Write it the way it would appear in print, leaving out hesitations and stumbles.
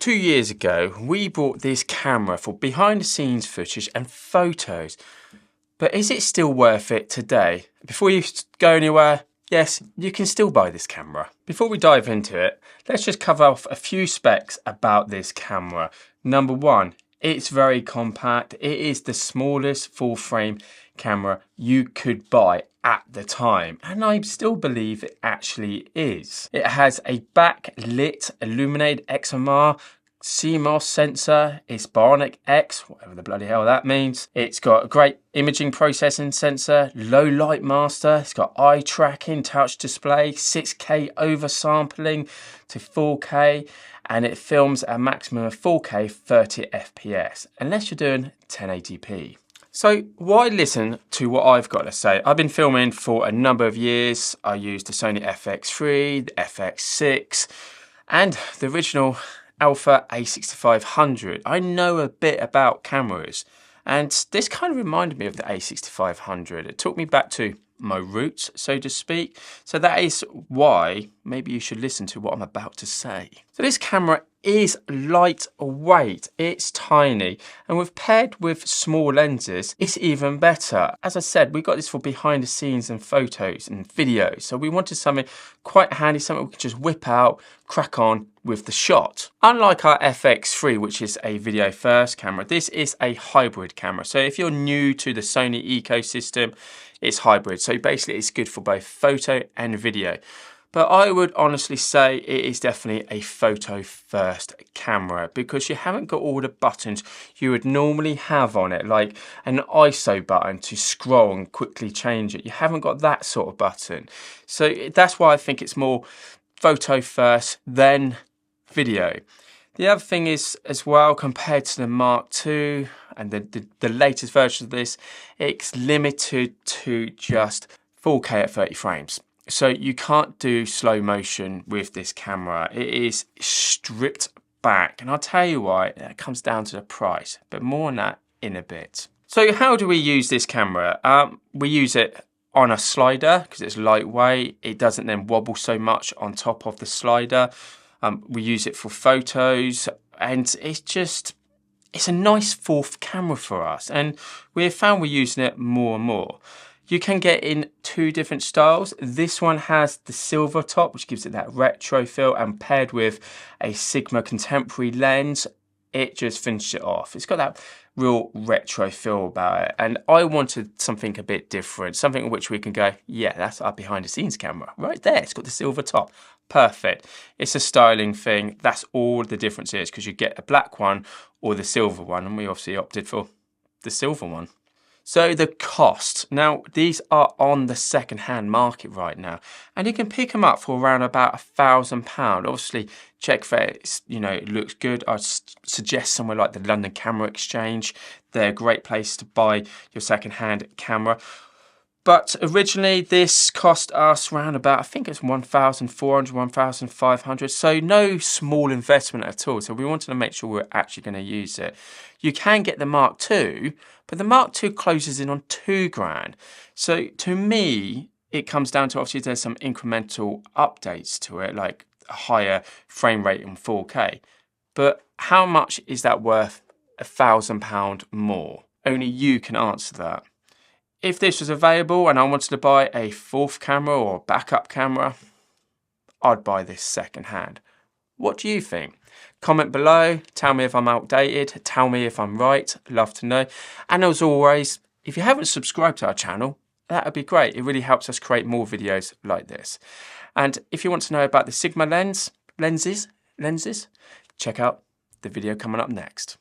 2 years ago, we bought this camera for behind the scenes footage and photos. But is it still worth it today? Before you go anywhere, yes, you can still buy this camera. Before we dive into it, let's just cover off a few specs about this camera. Number one, it's very compact. It is the smallest full frame camera you could buy at the time, and I still believe it actually is. It has a backlit illuminated XMR CMOS sensor. It's BIONZ X, whatever the bloody hell that means. It's got a great imaging processing sensor, low light master. It's got eye tracking, touch display, 6K oversampling to 4K, and it films a maximum of 4K 30 FPS, unless you're doing 1080p. So why listen to what I've got to say? I've been filming for a number of years. I used the Sony FX3, the FX6, and the original Alpha A6500. I know a bit about cameras, and this kind of reminded me of the A6500. It took me back to my roots, so to speak. So that is why maybe you should listen to what I'm about to say. So this camera is lightweight, it's tiny, and with paired with small lenses, it's even better. As I said, we got this for behind the scenes and photos and videos, so we wanted something quite handy, something we could just whip out, crack on with the shot. Unlike our FX3, which is a video first camera, this is a hybrid camera. So if you're new to the Sony ecosystem, it's hybrid. So basically it's good for both photo and video. But I would honestly say it is definitely a photo first camera because you haven't got all the buttons you would normally have on it, like an ISO button to scroll and quickly change it. You haven't got that sort of button. So that's why I think it's more photo first than video. The other thing is as well, compared to the Mark II and the latest version of this, it's limited to just 4K at 30 frames. So you can't do slow motion with this camera. It is stripped back, and I'll tell you why. It comes down to the price, but more on that in a bit. So how do we use this camera? We use it on a slider because it's lightweight. It doesn't then wobble so much on top of the slider. We use it for photos, and it's a nice fourth camera for us, and we have found we're using it more and more. You can get in two different styles. This one has the silver top, which gives it that retro feel, and paired with a Sigma contemporary lens, it just finishes it off. It's got that real retro feel about it. And I wanted something a bit different, something in which we can go, yeah, that's our behind the scenes camera right there. It's got the silver top. Perfect. It's a styling thing. That's all the difference is, because you get a black one or the silver one, and we obviously opted for the silver one. So the cost. Now, these are on the second-hand market right now, and you can pick them up for around about £1,000. Obviously, check that it looks good. I'd suggest somewhere like the London Camera Exchange. They're a great place to buy your second-hand camera. But originally, this cost us around about, I think it's 1,400, 1,500. So no small investment at all. So we wanted to make sure we're actually going to use it. You can get the Mark II, but the Mark II closes in on £2,000. So to me, it comes down to, obviously there's some incremental updates to it, like a higher frame rate in 4K. But how much is that worth £1,000 more? Only you can answer that. If this was available and I wanted to buy a fourth camera or backup camera, I'd buy this second hand. What do you think? Comment below, tell me if I'm outdated, tell me if I'm right, love to know. And as always, if you haven't subscribed to our channel, that would be great. It really helps us create more videos like this. And if you want to know about the Sigma lenses, check out the video coming up next.